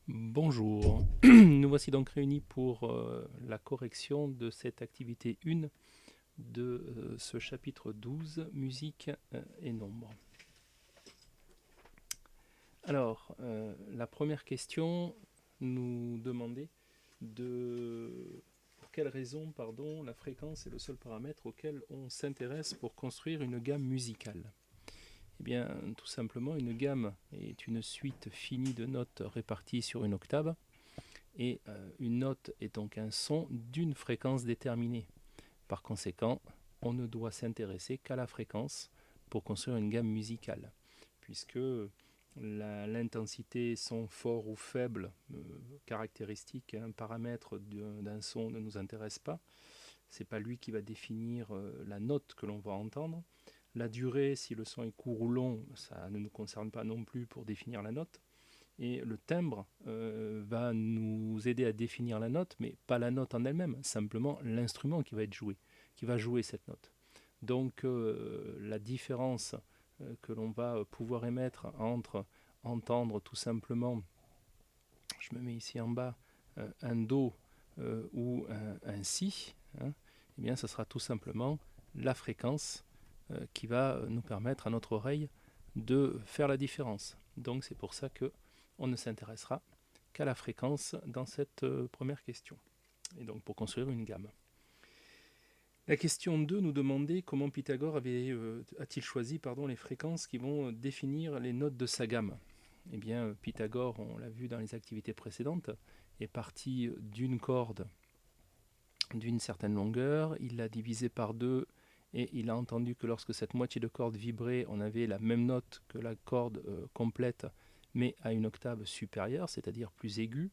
Bonjour, nous voici donc réunis pour la correction de cette activité 1 de ce chapitre 12, musique et nombre. Alors, la première question nous demandait pour quelle raison la fréquence est le seul paramètre auquel on s'intéresse pour construire une gamme musicale. Eh bien, tout simplement, une gamme est une suite finie de notes réparties sur une octave. Et une note est donc un son d'une fréquence déterminée. Par conséquent, on ne doit s'intéresser qu'à la fréquence pour construire une gamme musicale, puisque l'intensité son fort ou faible, caractéristique, un paramètre d'un son ne nous intéresse pas. C'est pas lui qui va définir la note que l'on va entendre. La durée, si le son est court ou long, ça ne nous concerne pas non plus pour définir la note. Et le timbre va nous aider à définir la note, mais pas la note en elle-même, simplement l'instrument qui va être joué, qui va jouer cette note. Donc la différence que l'on va pouvoir émettre entre entendre tout simplement, je me mets ici en bas, un Do ou un Si, hein, eh bien ça sera tout simplement la fréquence qui va nous permettre à notre oreille de faire la différence. Donc c'est pour ça que on ne s'intéressera qu'à la fréquence dans cette première question. Et donc pour construire une gamme. La question 2 nous demandait comment Pythagore a-t-il choisi les fréquences qui vont définir les notes de sa gamme. Eh bien, Pythagore, on l'a vu dans les activités précédentes, est parti d'une corde d'une certaine longueur, il l'a divisée par deux et il a entendu que lorsque cette moitié de corde vibrait, on avait la même note que la corde complète, mais à une octave supérieure, c'est-à-dire plus aiguë,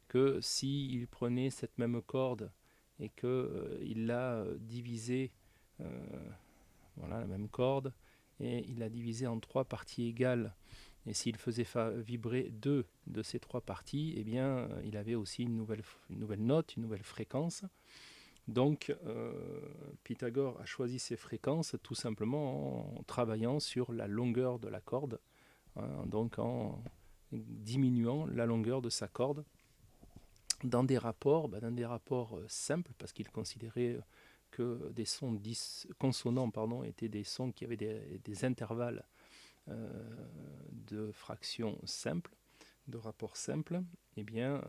que s'il prenait cette même corde et qu'il l'a divisée, voilà la même corde, et il l'a divisée en trois parties égales, et s'il faisait vibrer deux de ces trois parties, eh bien, il avait aussi une nouvelle note, une nouvelle fréquence. Donc, Pythagore a choisi ces fréquences tout simplement en travaillant sur la longueur de la corde, hein, donc en diminuant la longueur de sa corde dans des rapports simples, parce qu'il considérait que des sons consonants étaient des sons qui avaient des intervalles de fractions simples, de rapports simples. Eh bien,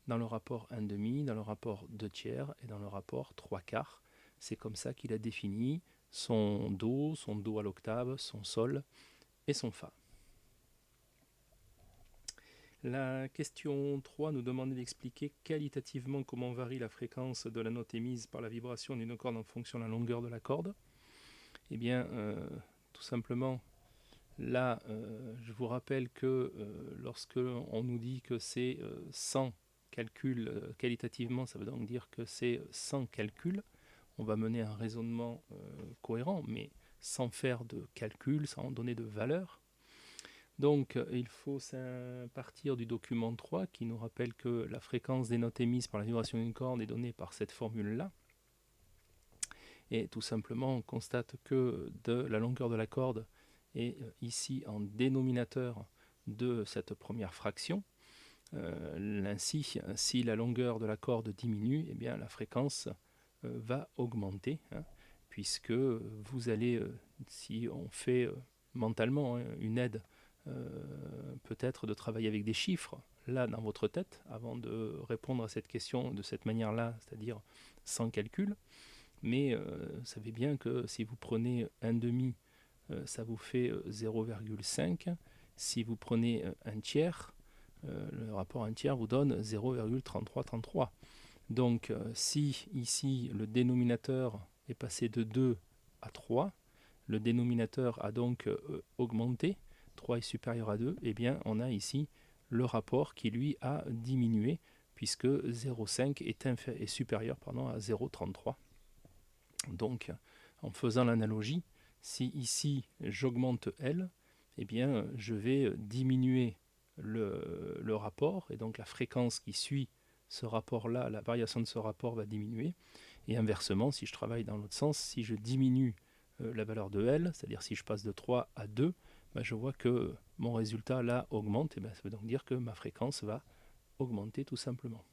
dans le rapport 1 demi, dans le rapport 2 tiers et dans le rapport 3 quarts. C'est comme ça qu'il a défini son Do à l'octave, son Sol et son Fa. La question 3 nous demandait d'expliquer qualitativement comment varie la fréquence de la note émise par la vibration d'une corde en fonction de la longueur de la corde. Eh bien, tout simplement, là, je vous rappelle que lorsque on nous dit que c'est 100 calculs qualitativement, ça veut donc dire que c'est 100 calculs. On va mener un raisonnement cohérent, mais sans faire de calcul, sans donner de valeur. Donc il faut partir du document 3 qui nous rappelle que la fréquence des notes émises par la vibration d'une corde est donnée par cette formule-là. Et tout simplement, on constate que la longueur de la corde est ici en dénominateur de cette première fraction. Ainsi, si la longueur de la corde diminue, eh bien, la fréquence va augmenter, hein, puisque vous allez, si on fait mentalement une aide, peut-être de travailler avec des chiffres, là, dans votre tête, avant de répondre à cette question de cette manière-là, c'est-à-dire sans calcul. Mais vous savez bien que si vous prenez un demi, ça vous fait 0,5. Si vous prenez un tiers, le rapport 1 tiers vous donne 0,3333. Donc si ici le dénominateur est passé de 2 à 3, le dénominateur a donc augmenté, 3 est supérieur à 2, et bien on a ici le rapport qui lui a diminué, puisque 0,5 est supérieur à 0,33. Donc en faisant l'analogie, si ici j'augmente L, eh bien je vais diminuer le rapport, et donc la fréquence qui suit ce rapport-là, la variation de ce rapport va diminuer. Et inversement, si je travaille dans l'autre sens, si je diminue la valeur de L, c'est-à-dire si je passe de 3 à 2, je vois que mon résultat là augmente, et ça veut donc dire que ma fréquence va augmenter tout simplement.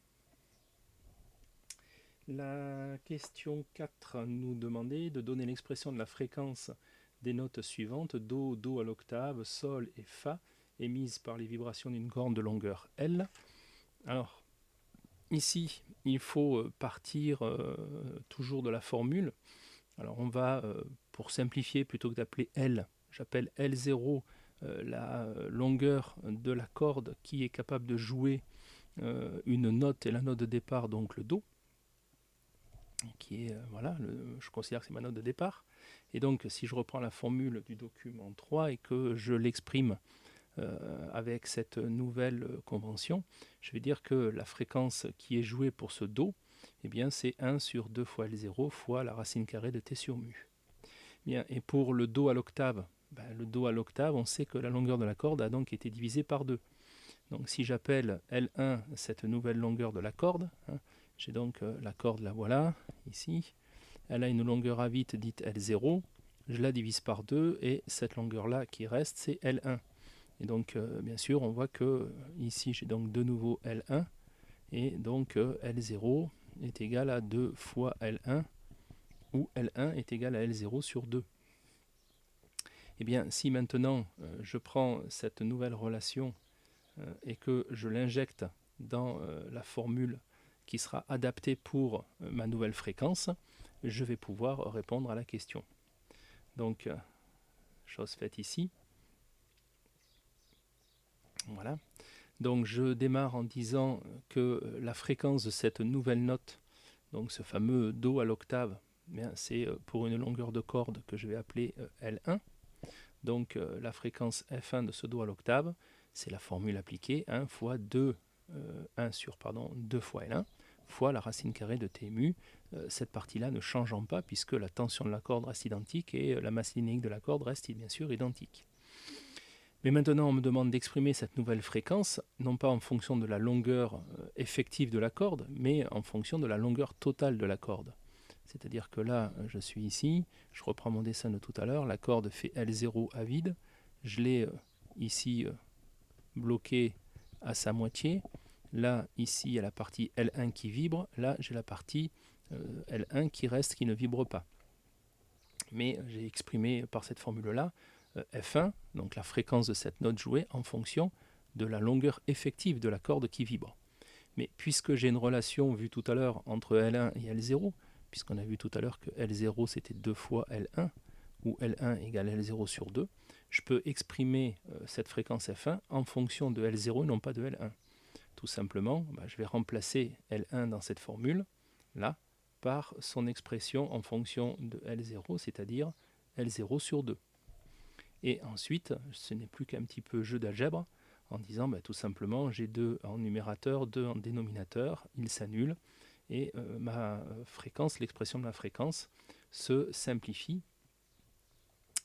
La question 4 nous demandait de donner l'expression de la fréquence des notes suivantes, Do, Do à l'octave, Sol et Fa, émises par les vibrations d'une corde de longueur L. Alors, ici, il faut partir toujours de la formule. Alors, on va, pour simplifier, plutôt que d'appeler L, j'appelle L0 la longueur de la corde qui est capable de jouer une note et la note de départ, donc le Do, qui est, je considère que c'est ma note de départ. Et donc, si je reprends la formule du document 3 et que je l'exprime avec cette nouvelle convention, je vais dire que la fréquence qui est jouée pour ce Do, eh bien, c'est 1 sur 2 fois L0 fois la racine carrée de T sur mu. Bien, et pour le Do à l'octave, le Do à l'octave, on sait que la longueur de la corde a donc été divisée par 2. Donc si j'appelle L1 cette nouvelle longueur de la corde, j'ai donc la corde, la voilà, ici. Elle a une longueur à vide dite L0. Je la divise par 2 et cette longueur-là qui reste, c'est L1. Et donc, bien sûr, on voit que ici, j'ai donc de nouveau L1. Et donc, L0 est égal à 2 fois L1, où L1 est égal à L0 sur 2. Et bien, si maintenant, je prends cette nouvelle relation et que je l'injecte dans la formule qui sera adaptée pour ma nouvelle fréquence, je vais pouvoir répondre à la question. Donc, chose faite ici. Voilà. Donc, je démarre en disant que la fréquence de cette nouvelle note, donc ce fameux Do à l'octave, c'est pour une longueur de corde que je vais appeler L1. Donc, la fréquence F1 de ce Do à l'octave, c'est la formule appliquée 1 fois 2, 2 fois L1 fois la racine carrée de T mu, cette partie-là ne changeant pas puisque la tension de la corde reste identique et la masse linéique de la corde reste bien sûr identique. Mais maintenant, on me demande d'exprimer cette nouvelle fréquence, non pas en fonction de la longueur effective de la corde, mais en fonction de la longueur totale de la corde. C'est-à-dire que là, je suis ici, je reprends mon dessin de tout à l'heure, la corde fait L0 à vide, je l'ai ici bloqué à sa moitié. Là, ici, il y a la partie L1 qui vibre. Là, j'ai la partie L1 qui reste, qui ne vibre pas. Mais j'ai exprimé par cette formule-là F1, donc la fréquence de cette note jouée, en fonction de la longueur effective de la corde qui vibre. Mais puisque j'ai une relation vue tout à l'heure entre L1 et L0, puisqu'on a vu tout à l'heure que L0 c'était 2 fois L1, où L1 égale L0 sur 2, je peux exprimer cette fréquence F1 en fonction de L0 et non pas de L1. Tout simplement, je vais remplacer L1 dans cette formule, là, par son expression en fonction de L0, c'est-à-dire L0 sur 2. Et ensuite, ce n'est plus qu'un petit peu jeu d'algèbre, en disant tout simplement, j'ai 2 en numérateur, 2 en dénominateur, ils s'annulent, et ma fréquence, l'expression de ma fréquence, se simplifie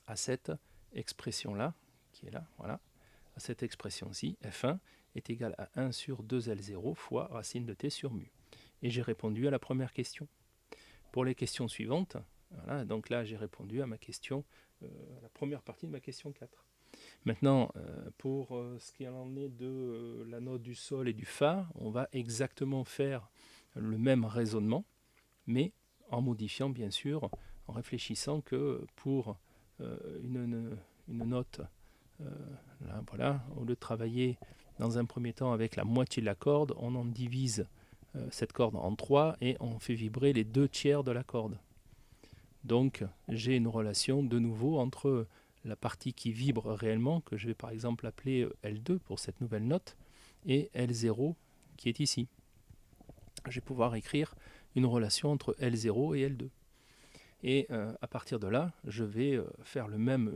à cette expression-là, qui est là, voilà, à cette expression-ci, F1 est égal à 1 sur 2L0 fois racine de T sur mu. Et j'ai répondu à la première question. Pour les questions suivantes, voilà, donc là j'ai répondu à ma question, à la première partie de ma question 4. Maintenant, pour ce qui en est de la note du Sol et du Fa, on va exactement faire le même raisonnement, mais en modifiant bien sûr, en réfléchissant que pour une note, là, voilà, au lieu de travailler dans un premier temps avec la moitié de la corde, on en divise cette corde en 3 et on fait vibrer les 2 tiers de la corde. Donc j'ai une relation de nouveau entre la partie qui vibre réellement, que je vais par exemple appeler L2 pour cette nouvelle note, et L0 qui est ici. Je vais pouvoir écrire une relation entre L0 et L2. Et à partir de là, je vais faire le même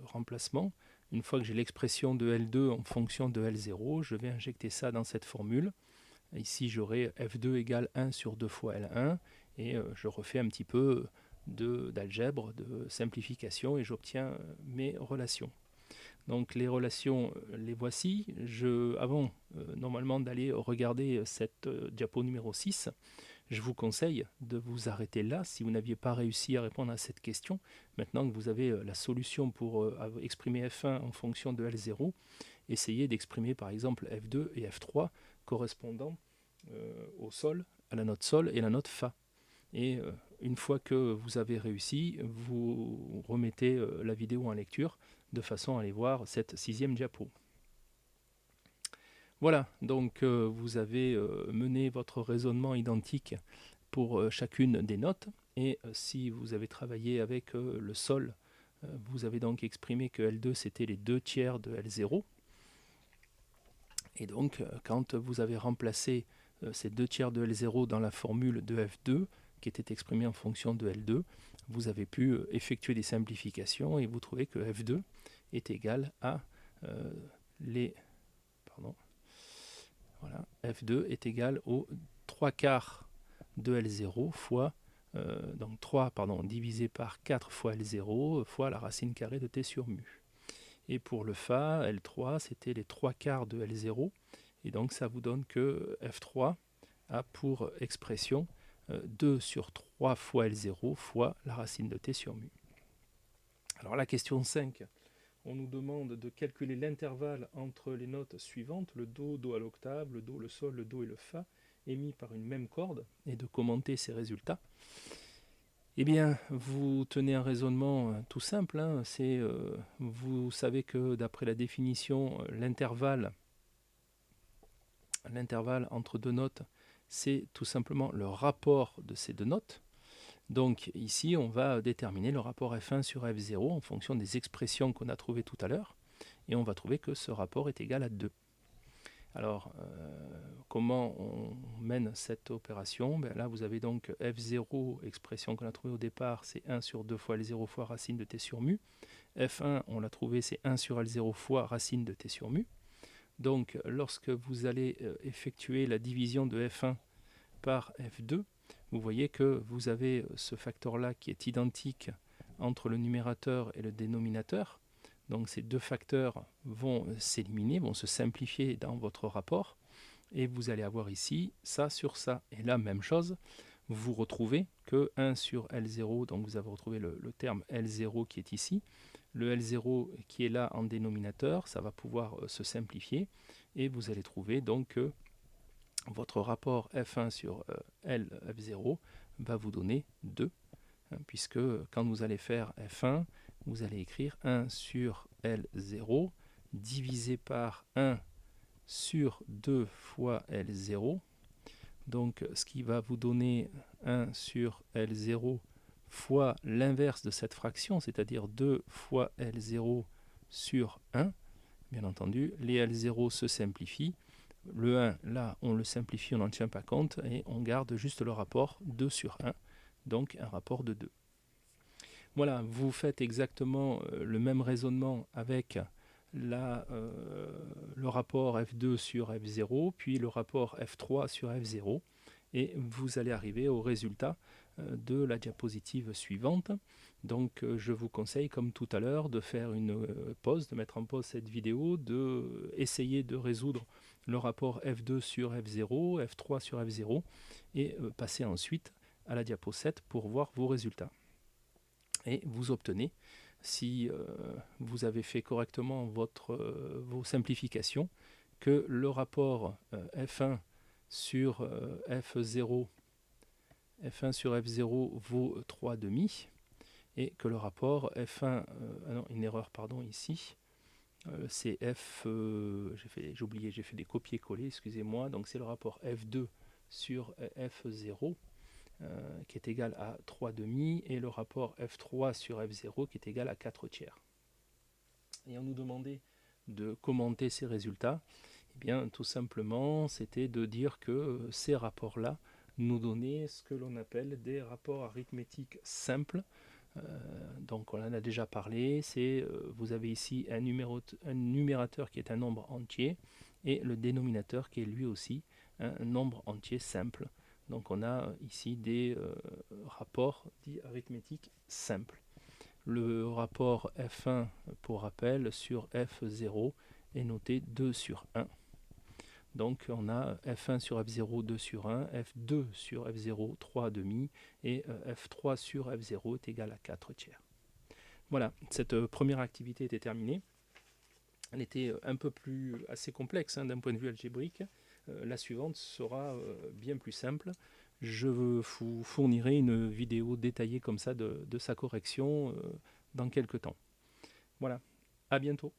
remplacement. Une fois que j'ai l'expression de L2 en fonction de L0, je vais injecter ça dans cette formule. Ici, j'aurai F2 égale 1 sur 2 fois L1, et je refais un petit peu d'algèbre, de simplification, et j'obtiens mes relations. Donc les relations, les voici. Avant normalement d'aller regarder cette diapo numéro 6, Je vous conseille de vous arrêter là si vous n'aviez pas réussi à répondre à cette question. Maintenant que vous avez la solution pour exprimer F1 en fonction de L0, essayez d'exprimer par exemple F2 et F3 correspondant au sol, à la note sol et la note Fa. Et une fois que vous avez réussi, vous remettez la vidéo en lecture de façon à aller voir cette 6e diapo. Voilà, donc vous avez mené votre raisonnement identique pour chacune des notes. Et si vous avez travaillé avec le sol, vous avez donc exprimé que L2 c'était les 2/3 de L0. Et donc quand vous avez remplacé ces 2/3 de L0 dans la formule de F2, qui était exprimée en fonction de L2, vous avez pu effectuer des simplifications et vous trouvez que F2 est égal à F2 est égal aux 3/4 de L0 fois donc 3 divisé par 4 fois L0 fois la racine carrée de t sur mu. Et pour le Fa, L3, c'était les 3/4 de L0. Et donc ça vous donne que F3 a pour expression 2 sur 3 fois L0 fois la racine de t sur mu. Alors la question 5, on nous demande de calculer l'intervalle entre les notes suivantes, le Do, Do à l'octave, le Do, le Sol, le Do et le Fa, émis par une même corde, et de commenter ces résultats. Eh bien, vous tenez un raisonnement tout simple, hein, vous savez que d'après la définition, l'intervalle entre deux notes, c'est tout simplement le rapport de ces deux notes. Donc ici, on va déterminer le rapport F1 sur F0 en fonction des expressions qu'on a trouvées tout à l'heure, et on va trouver que ce rapport est égal à 2. Alors, comment on mène cette opération? Là, vous avez donc F0, expression qu'on a trouvée au départ, c'est 1 sur 2 fois L0 fois racine de t sur mu. F1, on l'a trouvé, c'est 1 sur L0 fois racine de t sur mu. Donc, lorsque vous allez effectuer la division de F1 par F2, vous voyez que vous avez ce facteur-là qui est identique entre le numérateur et le dénominateur. Donc ces deux facteurs vont s'éliminer, vont se simplifier dans votre rapport. Et vous allez avoir ici ça sur ça. Et là, même chose, vous retrouvez que 1 sur L0, donc vous avez retrouvé le terme L0 qui est ici. Le L0 qui est là en dénominateur, ça va pouvoir se simplifier. Et vous allez trouver donc que votre rapport F1 sur F0 va vous donner 2, hein, puisque quand vous allez faire F1, vous allez écrire 1 sur L0 divisé par 1 sur 2 fois L0. Donc ce qui va vous donner 1 sur L0 fois l'inverse de cette fraction, c'est-à-dire 2 fois L0 sur 1. Bien entendu, les L0 se simplifient. Le 1, là, on le simplifie, on n'en tient pas compte, et on garde juste le rapport 2 sur 1, donc un rapport de 2. Voilà, vous faites exactement le même raisonnement avec le rapport F2 sur F0, puis le rapport F3 sur F0, et vous allez arriver au résultat de la diapositive suivante. Donc je vous conseille, comme tout à l'heure, de faire une pause, de mettre en pause cette vidéo, d'essayer de résoudre le rapport F2 sur F0, F3 sur F0, et passer ensuite à la diapo 7 pour voir vos résultats. Et vous obtenez, si vous avez fait correctement vos simplifications, que le rapport F1 sur F0 sur F0 vaut 3,5, et que le rapport F1, non, une erreur, pardon, ici, c'est F, j'ai oublié, j'ai fait des copier-coller, excusez-moi, donc c'est le rapport F2 sur F0 qui est égal à 3,5, et le rapport F3 sur F0 qui est égal à 4/3. Et on nous demandait de commenter ces résultats. Eh bien, tout simplement, c'était de dire que ces rapports-là nous donnaient ce que l'on appelle des rapports arithmétiques simples. Donc on en a déjà parlé, vous avez ici un numérateur qui est un nombre entier, et le dénominateur qui est lui aussi un nombre entier simple. Donc on a ici des rapports dits arithmétiques simples. Le rapport F1, pour rappel, sur F0 est noté 2 sur 1. Donc on a f1 sur f0, 2 sur 1, f2 sur f0, 3 demi, et f3 sur f0 est égal à 4 tiers. Voilà, cette première activité était terminée. Elle était un peu plus assez complexe d'un point de vue algébrique. La suivante sera bien plus simple. Je vous fournirai une vidéo détaillée comme ça de sa correction dans quelques temps. Voilà, à bientôt.